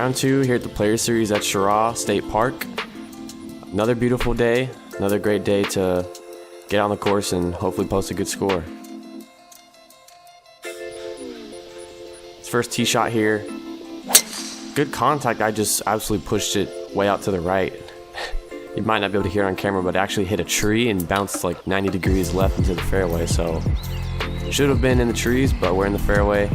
Round 2 here at the Players Series at Cheraw State Park. Another beautiful day, another great day to get on the course and hopefully post a good score. First tee shot here. Good contact, I just absolutely pushed it way out to the right. You might not be able to hear it on camera, but it actually hit a tree and bounced like 90 degrees left into the fairway, so should have been in the trees, but we're in the fairway.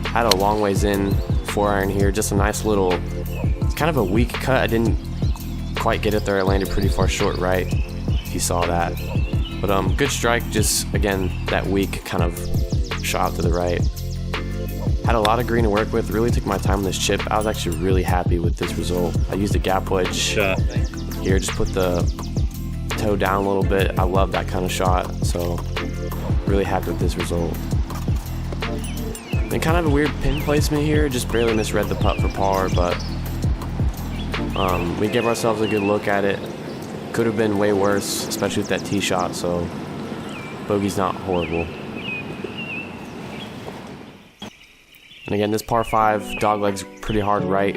Had a long ways in, 4-iron here, just a nice little, it's kind of a weak cut. I didn't quite get it there. I landed pretty far short right, if you saw that. But good strike, just again, that weak kind of shot out to the right. Had a lot of green to work with, really took my time on this chip. I was actually really happy with this result. I used a gap wedge here, just put the toe down a little bit. I love that kind of shot, so really happy with this result. And kind of a weird pin placement here, just barely misread the putt for par, but we gave ourselves a good look at it. Could have been way worse, especially with that tee shot, so bogey's not horrible. And again, this par 5, dogleg's pretty hard right.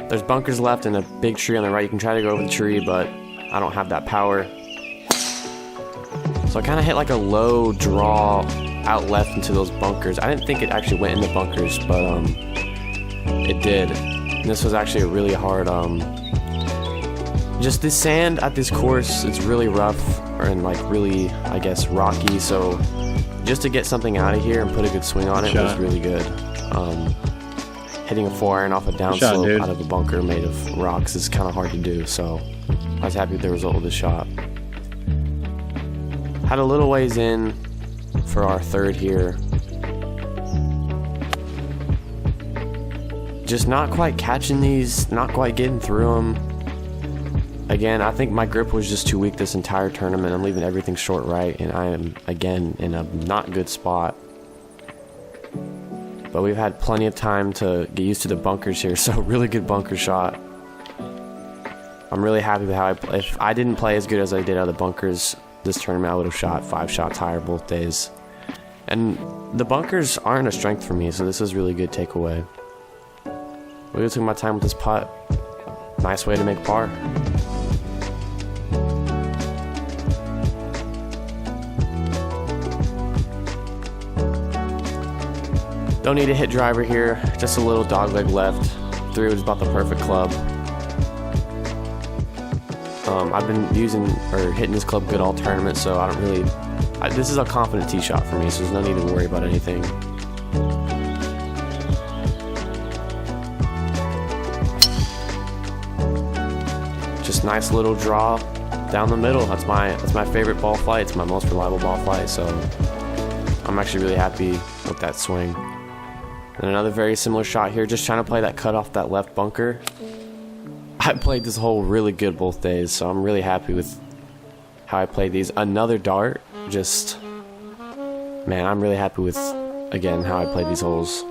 There's bunkers left and a big tree on the right. You can try to go over the tree, but I don't have that power. So I kind of hit like a low draw out left into those bunkers. I didn't think it actually went in the bunkers, but it did. And this was actually a really hard, just this sand at this course, it's really rough and like really, I guess, rocky. So just to get something out of here and put a good swing on it was really good. Hitting a 4-iron off a downslope out of a bunker made of rocks is kind of hard to do, so I was happy with the result of the shot. Had a little ways in for our third here. Just not quite catching these, not quite getting through them. Again, I think my grip was just too weak this entire tournament. I'm leaving everything short right, and I am, again, in a not good spot. But we've had plenty of time to get used to the bunkers here, so really good bunker shot. I'm really happy with how if I didn't play as good as I did out of the bunkers this tournament, I would have shot 5 shots higher both days. And the bunkers aren't a strength for me, so this is really good takeaway. Really took my time with this putt. Nice way to make par. Don't need a hit driver here, just a little dogleg left. 3 was about the perfect club. I've been using or hitting this club good all tournament, so I don't really. This is a confident tee shot for me, so there's no need to worry about anything. Just nice little draw down the middle. That's my favorite ball flight. It's my most reliable ball flight, so I'm actually really happy with that swing. And another very similar shot here, just trying to play that cut off that left bunker. I played this hole really good both days, so I'm really happy with how I played these. Another dart, just, man, I'm really happy with, again, how I played these holes.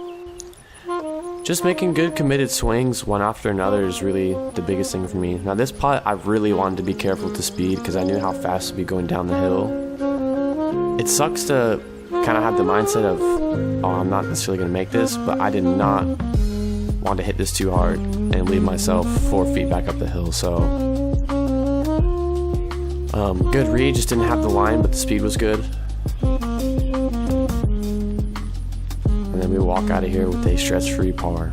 Just making good committed swings one after another is really the biggest thing for me. Now this putt, I really wanted to be careful with the speed because I knew how fast it'd be going down the hill. It sucks to kind of have the mindset of, oh, I'm not necessarily going to make this, but I did not want to hit this too hard and leave myself 4 feet back up the hill. So good read, just didn't have the line, but the speed was good. And then we walk out of here with a stress-free par.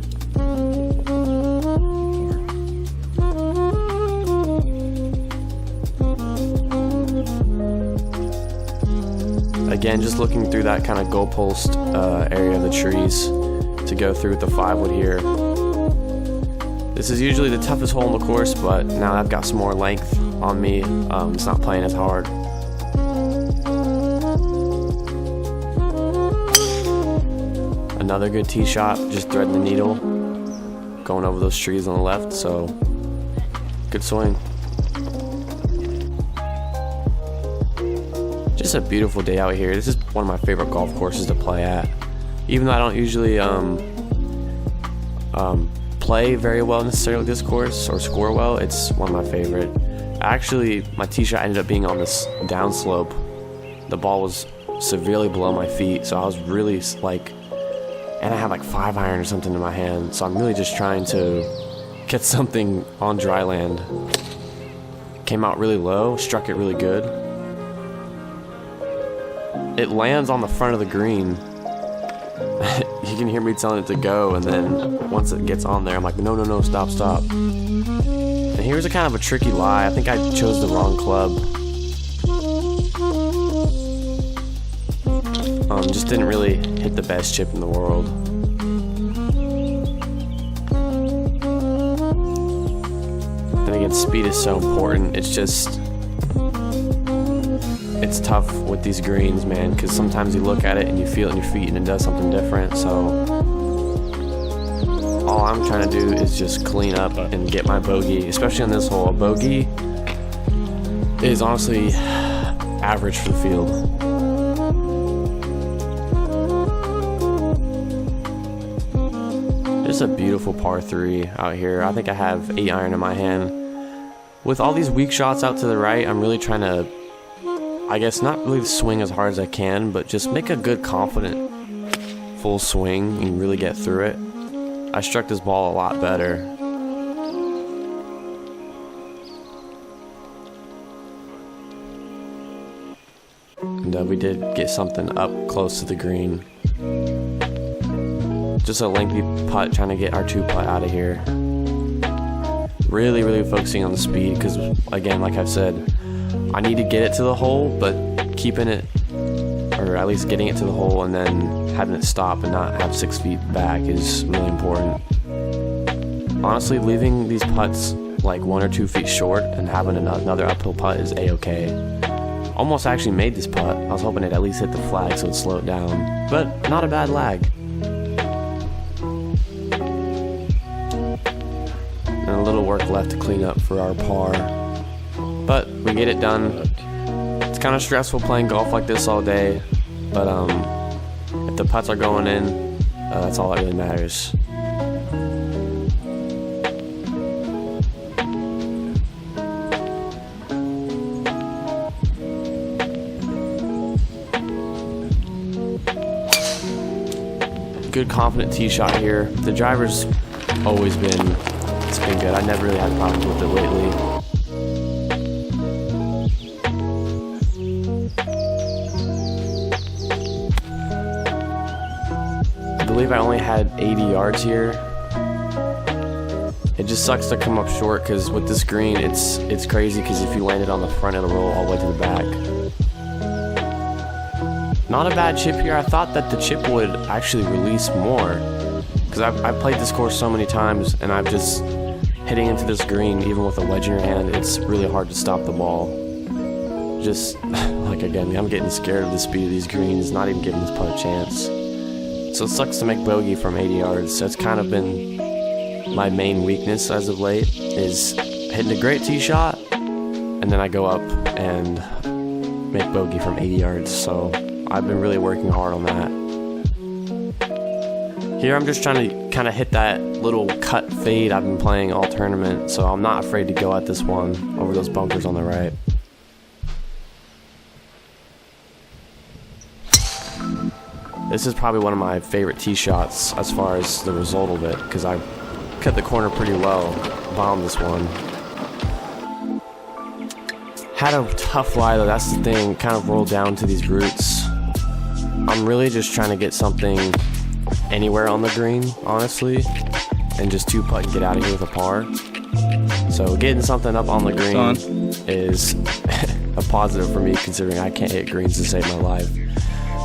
Again, just looking through that kind of goalpost area of the trees to go through with the 5-wood here. This is usually the toughest hole in the course, but now I've got some more length on me. It's not playing as hard. Another good tee shot, just threading the needle, going over those trees on the left, so good swing. Just a beautiful day out here. This is one of my favorite golf courses to play at. Even though I don't usually play very well necessarily this course or score well, it's one of my favorite. Actually, my tee shot ended up being on this downslope. The ball was severely below my feet, so I was really like and I have like 5-iron or something in my hand, so I'm really just trying to get something on dry land. Came out really low, struck it really good. It lands on the front of the green. You can hear me telling it to go, and then once it gets on there, I'm like, no, no, no, stop, stop. And here's a kind of a tricky lie. I think I chose the wrong club. Just didn't really hit the best chip in the world. Then again, speed is so important. It's tough with these greens, man, because sometimes you look at it and you feel it in your feet and it does something different. So all I'm trying to do is just clean up and get my bogey, especially on this hole. A bogey is honestly average for the field. Just a beautiful par 3 out here. I think I have 8-iron in my hand. With all these weak shots out to the right, I'm really trying to, I guess, not really swing as hard as I can, but just make a good, confident, full swing and really get through it. I struck this ball a lot better. And we did get something up close to the green. Just a lengthy putt, trying to get our 2-putt out of here. Really, really focusing on the speed, because again, like I've said, I need to get it to the hole, but keeping it, or at least getting it to the hole and then having it stop and not have 6 feet back is really important. Honestly, leaving these putts like 1 or 2 feet short and having another uphill putt is a-okay. Almost actually made this putt. I was hoping it at least hit the flag so it'd slow it down, but not a bad lag. And a little work left to clean up for our par, but we get it done. It's kind of stressful playing golf like this all day, but if the putts are going in, that's all that really matters. Good confident tee shot here. The driver's always been, it's been good. I never really had problems with it lately. I believe I only had 80 yards here. It just sucks to come up short, because with this green, it's crazy, because if you land it on the front, it'll roll all the way to the back. Not a bad chip here. I thought that the chip would actually release more, because I've played this course so many times, and I've just hitting into this green, even with a wedge in your hand, it's really hard to stop the ball. Just like, again, I'm getting scared of the speed of these greens, not even giving this putt a chance. So it sucks to make bogey from 80 yards. That's kind of been my main weakness as of late, is hitting a great tee shot and then I go up and make bogey from 80 yards. So I've been really working hard on that. Here I'm just trying to kind of hit that little cut fade I've been playing all tournament, so I'm not afraid to go at this one over those bunkers on the right. This is probably one of my favorite tee shots as far as the result of it, because I cut the corner pretty well, bombed this one. Had a tough lie though, that's the thing, kind of rolled down to these roots. I'm really just trying to get something anywhere on the green, honestly, and just 2-putt and get out of here with a par. So getting something up on the green is a positive for me, considering I can't hit greens to save my life.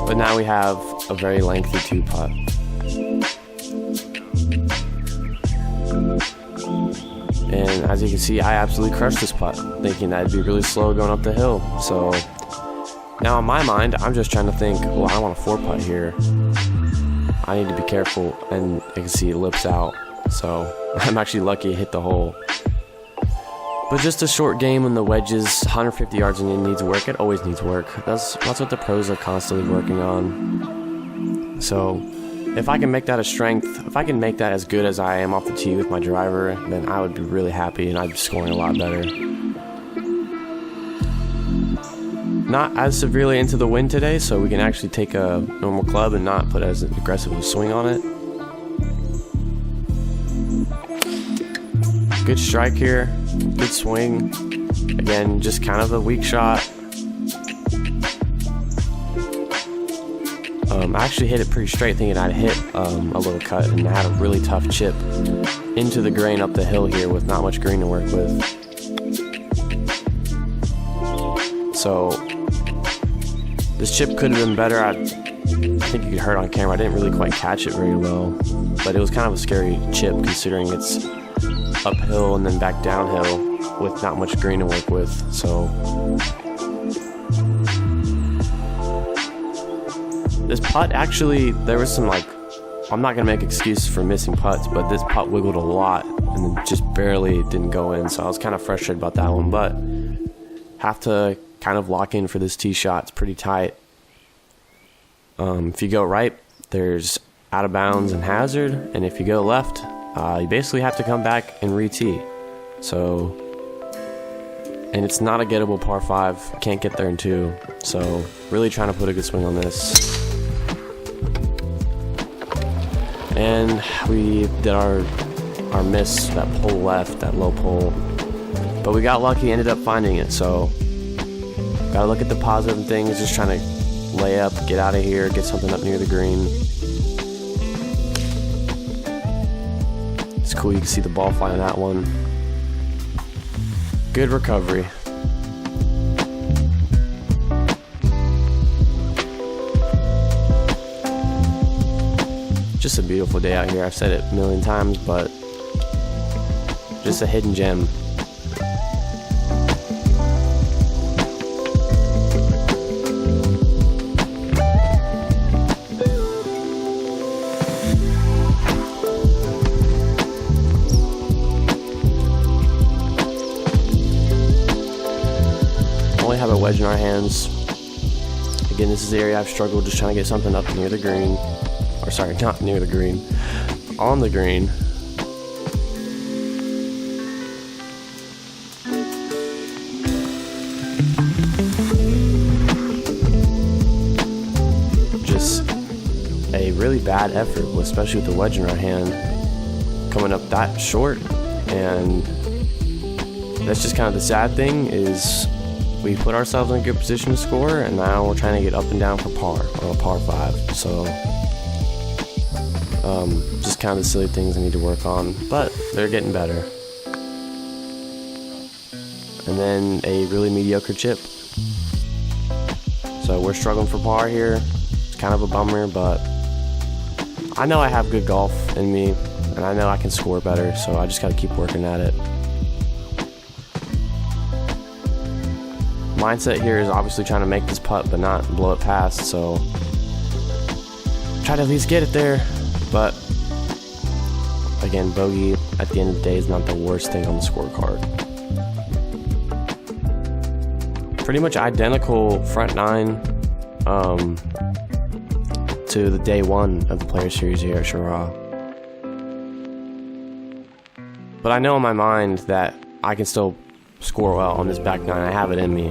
But now we have a very lengthy 2-putt. And as you can see, I absolutely crushed this putt, thinking that it'd be really slow going up the hill. So now in my mind, I'm just trying to think, well, I want a 4-putt here. I need to be careful, and you can see it lips out. So I'm actually lucky to hit the hole. But just a short game when the wedges, 150 yards and it needs work. It always needs work. That's what the pros are constantly working on. So if I can make that a strength, if I can make that as good as I am off the tee with my driver, then I would be really happy and I'd be scoring a lot better. not as severely into the wind today, so we can actually take a normal club and not put as aggressive a swing on it. Good strike here, good swing. Again, just kind of a weak shot. I actually hit it pretty straight, thinking I'd hit a little cut, and I had a really tough chip into the grain up the hill here with not much green to work with. So this chip could have been better. I think you could hear it on camera. I didn't really quite catch it very well, but it was kind of a scary chip considering it's uphill and then back downhill with not much green to work with. So this putt, actually, there was some, like, I'm not gonna make excuses for missing putts, but this putt wiggled a lot and just barely didn't go in, so I was kind of frustrated about that one. But have to kind of lock in for this tee shot. It's pretty tight. If you go right, there's out of bounds and hazard, and if you go left, you basically have to come back and re-tee. So, and it's not a gettable par 5. Can't get there in 2. So really trying to put a good swing on this. And we did our miss, that pull left, that low pull. But we got lucky, ended up finding it. So gotta look at the positive things, just trying to lay up, get out of here, get something up near the green. It's cool, you can see the ball fly on that one. Good recovery. Just a beautiful day out here. I've said it a million times, but just a hidden gem. Only have a wedge in our hands. Again, this is the area I've struggled, just trying to get something up near the green. Or sorry, not near the green, on the green. Just a really bad effort, especially with the wedge in our hand, coming up that short. And that's just kind of the sad thing, is we put ourselves in a good position to score, and now we're trying to get up and down for par, or a par 5. So just kind of the silly things I need to work on, but they're getting better. And then a really mediocre chip. So we're struggling for par here. It's kind of a bummer, but I know I have good golf in me, and I know I can score better, so I just got to keep working at it. Mindset here is obviously trying to make this putt, but not blow it past, so try to at least get it there. But again, bogey at the end of the day is not the worst thing on the scorecard. Pretty much identical front 9 to the day 1 of the Players Series here at Cheraw. But I know in my mind that I can still score well on this back 9. I have it in me.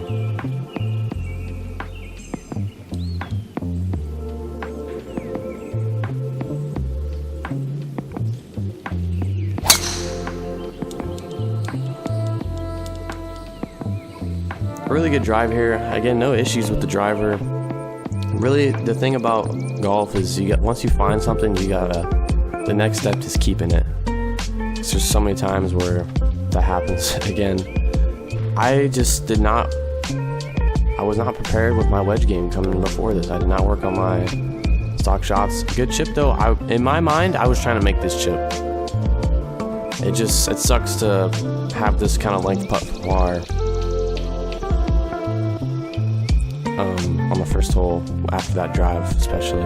Really good drive here. Again, no issues with the driver. Really, the thing about golf is once you find something, the next step is keeping it. It's just so many times where that happens. Again, I was not prepared with my wedge game coming before this. I did not work on my stock shots. Good chip though. In my mind, I was trying to make this chip. It sucks to have this kind of length putt for par. On the first hole after that drive, especially.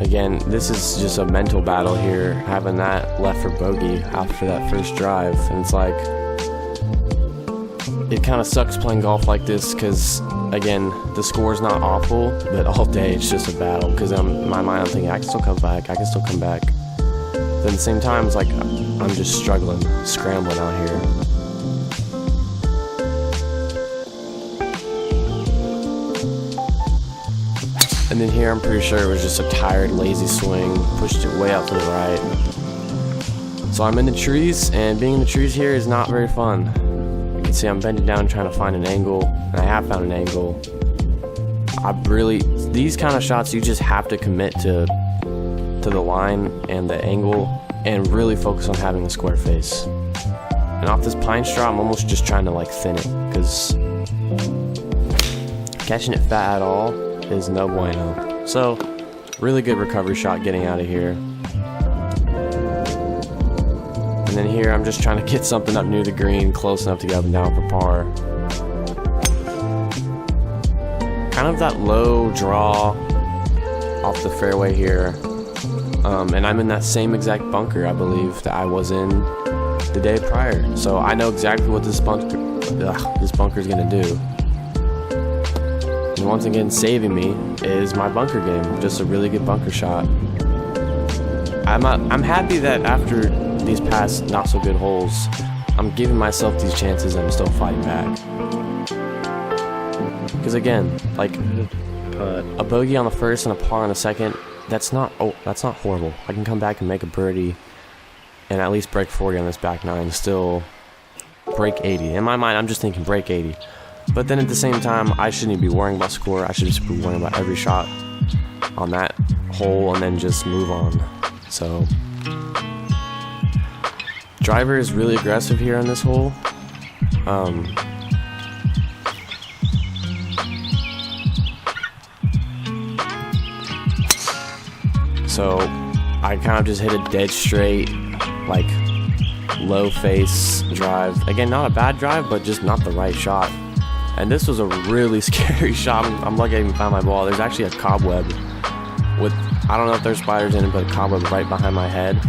Again, this is just a mental battle here, having that left for bogey after that first drive, and it's like, it kind of sucks playing golf like this, because again, the score's not awful, but all day it's just a battle, because in my mind I'm thinking I can still come back, but at the same time it's like I'm just struggling, scrambling out here. And then here I'm pretty sure it was just a tired, lazy swing, pushed it way out to the right. So I'm in the trees, and being in the trees here is not very fun. You can see I'm bending down trying to find an angle, and I have found an angle. These kind of shots you just have to commit to the line and the angle and really focus on having a square face. And off this pine straw, I'm almost just trying to like thin it, because catching it fat at all is no bueno. So really good recovery shot getting out of here. And then here I'm just trying to get something up near the green, close enough to get up and down for par. Kind of that low draw off the fairway here. And I'm in that same exact bunker, I believe, that I was in the day prior. So I know exactly what this bunker is gonna do. And once again, saving me is my bunker game. Just a really good bunker shot. I'm happy that after these past not so good holes, I'm giving myself these chances and I'm still fighting back. Because again, like a bogey on the first and a par on the second, that's not horrible. I can come back and make a birdie and at least break 40 on this back nine, still break 80. In my mind, I'm just thinking break 80. But then at the same time, I shouldn't be worrying about score. I should just be worrying about every shot on that hole and then just move on. So driver is really aggressive here on this hole. So I kind of just hit a dead straight, like low face drive. Again, not a bad drive, but just not the right shot. And this was a really scary shot. I'm lucky I even found my ball. There's actually a cobweb with, I don't know if there's spiders in it, but a cobweb right behind my head.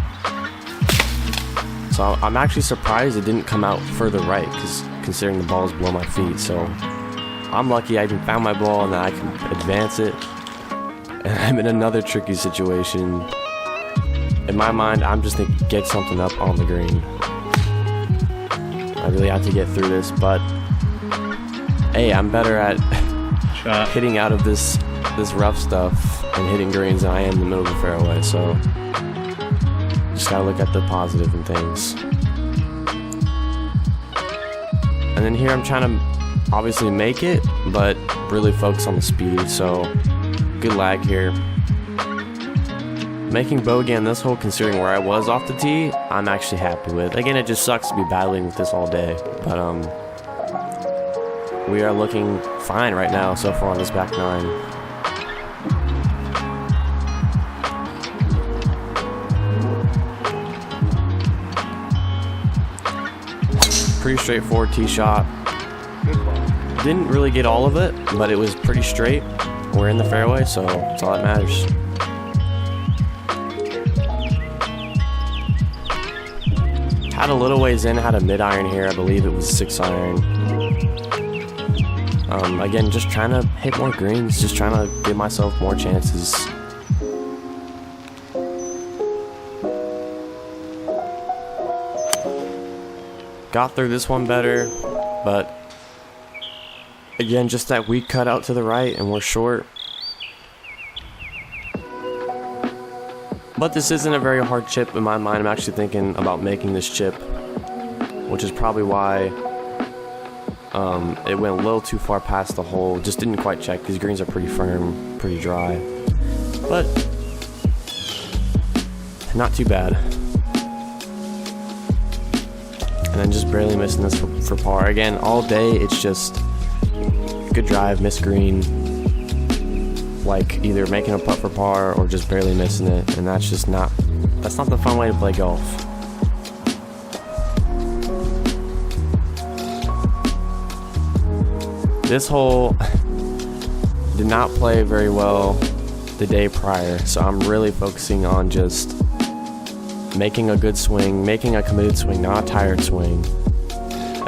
So I'm actually surprised it didn't come out further right, because considering the ball's below my feet. So I'm lucky I even found my ball and that I can advance it. And I'm in another tricky situation. In my mind, I'm just thinking, get something up on the green. I really have to get through this, but hey, I'm better at hitting out of this rough stuff and hitting greens than I am in the middle of the fairway. So just gotta look at the positive in things. And then here I'm trying to obviously make it, but really focus on the speed. So good lag here. Making bogey on this hole, considering where I was off the tee, I'm actually happy with. Again, it just sucks to be battling with this all day, but we are looking fine right now so far on this back nine. Pretty straightforward tee shot. Didn't really get all of it, but it was pretty straight. We're in the fairway, so that's all that matters. Had a little ways in, had a mid-iron here. I believe it was 6-iron. Again, just trying to hit more greens, just trying to give myself more chances. Got through this one better, but again, just that weak cut out to the right and we're short. But this isn't a very hard chip in my mind. I'm actually thinking about making this chip, which is probably why it went a little too far past the hole. Just didn't quite check. These greens are pretty firm, pretty dry, but not too bad. And then just barely missing this for par. Again, all day it's just good drive, miss green, like either making a putt for par or just barely missing it, and that's not the fun way to play golf. This hole did not play very well the day prior, so I'm really focusing on just making a good swing, making a committed swing, not a tired swing.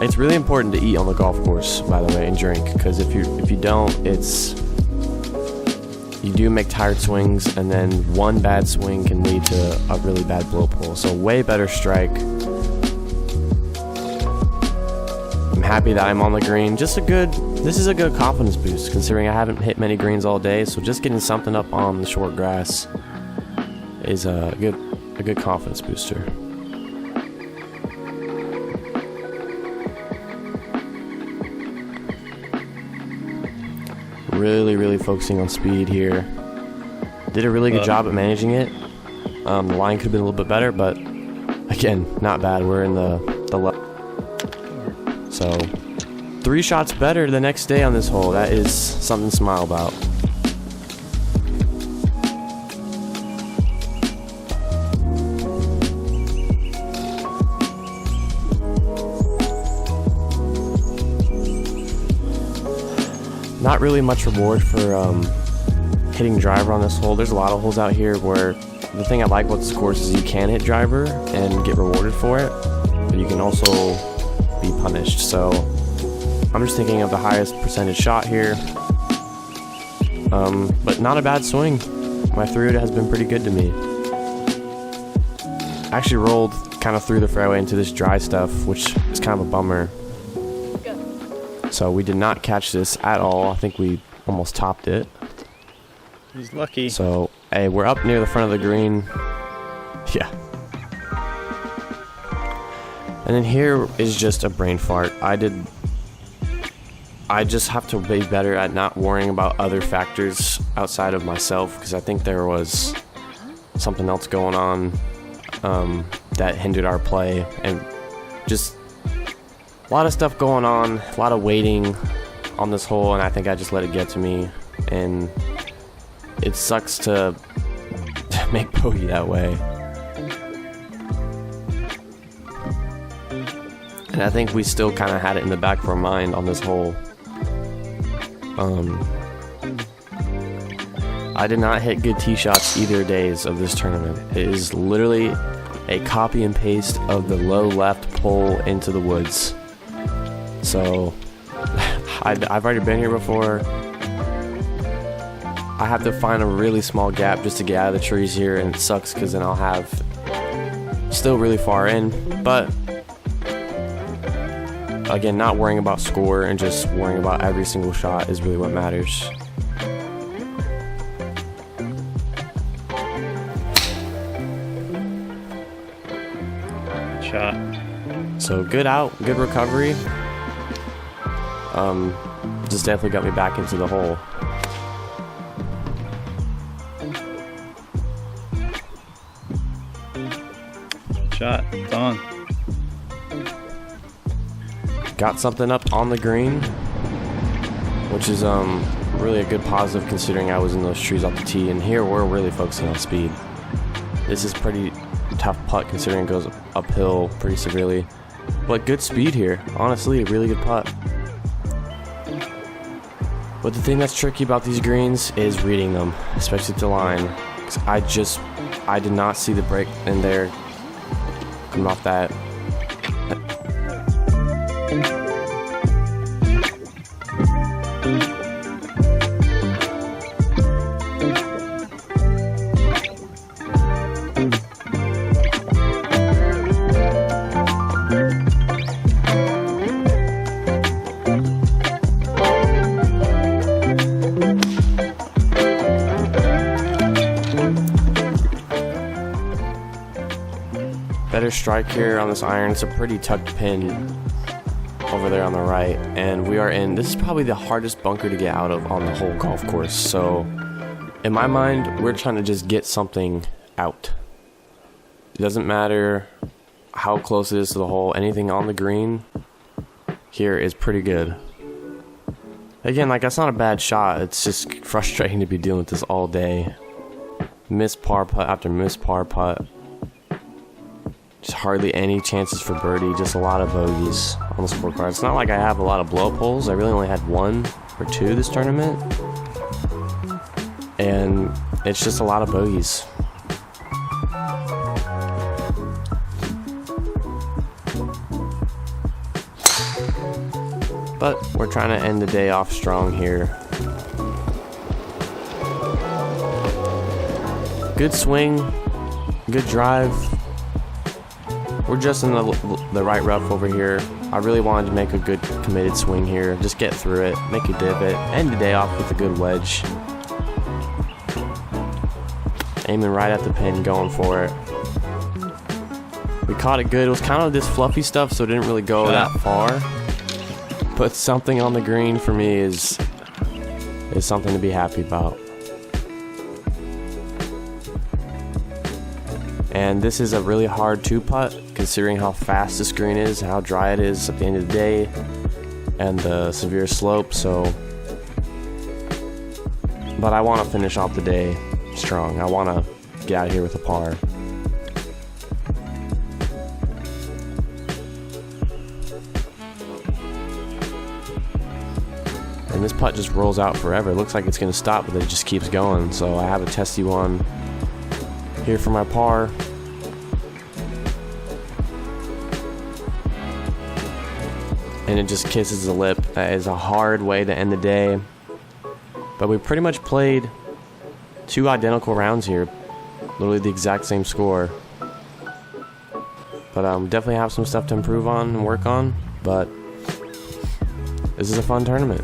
It's really important to eat on the golf course, by the way, and drink, because if you don't, you do make tired swings, and then one bad swing can lead to a really bad blow pull. So way better strike. I'm happy that I'm on the green. Just a good this is a good confidence boost considering I haven't hit many greens all day, so just getting something up on the short grass is a good confidence booster. Really focusing on speed here. Did a really good job at managing it. The line could have been a little bit better, but again, not bad. We're in the left. So 3 shots better the next day on this hole. That is something to smile about. Not really much reward for hitting driver on this hole. There's a lot of holes out here where the thing I like about this course is you can hit driver and get rewarded for it, but you can also be punished. So I'm just thinking of the highest percentage shot here, but not a bad swing. My 3-wood has been pretty good to me. I actually rolled kind of through the fairway into this dry stuff, which is kind of a bummer. So we did not catch this at all. I think we almost topped it. He's lucky. So, hey, we're up near the front of the green. Yeah. And then here is just a brain fart. I just have to be better at not worrying about other factors outside of myself, because I think there was something else going on that hindered our play, and just a lot of stuff going on, a lot of waiting on this hole, and I think I just let it get to me, and it sucks to make bogey that way. And I think we still kind of had it in the back of our mind on this hole. I did not hit good tee shots either days of this tournament. It is literally a copy and paste of the low left pull into the woods. So I've already been here before. I have to find a really small gap just to get out of the trees here, and it sucks because then I'll have still really far in. But again, not worrying about score and just worrying about every single shot is really what matters. Good shot. So good out, good recovery. Just definitely got me back into the hole. Shot. It's on. Got something up on the green, which is really a good positive considering I was in those trees off the tee, and here we're really focusing on speed. This is pretty tough putt considering it goes uphill pretty severely, but good speed here. Honestly, a really good putt. But the thing that's tricky about these greens is reading them, especially at the line. 'Cause I did not see the break in there coming off that. Better strike here on this iron. It's a pretty tucked pin over there on the right, and we are in. This is probably the hardest bunker to get out of on the whole golf course. So in my mind, we're trying to just get something out. It doesn't matter how close it is to the hole. Anything on the green here is pretty good. Again, like, that's not a bad shot. It's just frustrating to be dealing with this all day. Missed par putt after missed par putt. Just hardly any chances for birdie, just a lot of bogeys on the scorecard. It's not like I have a lot of blow-up holes. I really only had 1 or 2 this tournament. And it's just a lot of bogeys. But we're trying to end the day off strong here. Good swing, good drive. We're just in the right rough over here. I really wanted to make a good committed swing here. Just get through it, make a divot, end the day off with a good wedge. Aiming right at the pin, going for it. We caught it good. It was kind of this fluffy stuff, so it didn't really go that far. But something on the green for me is something to be happy about. And this is a really hard 2-putt, considering how fast this green is, how dry it is at the end of the day, and the severe slope. But I want to finish off the day strong. I want to get out of here with a par. And this putt just rolls out forever. It looks like it's going to stop, but it just keeps going. So I have a testy one here for my par. And it just kisses the lip. That is a hard way to end the day. But we pretty much played 2 identical rounds here. Literally the exact same score. But definitely have some stuff to improve on and work on. But this is a fun tournament.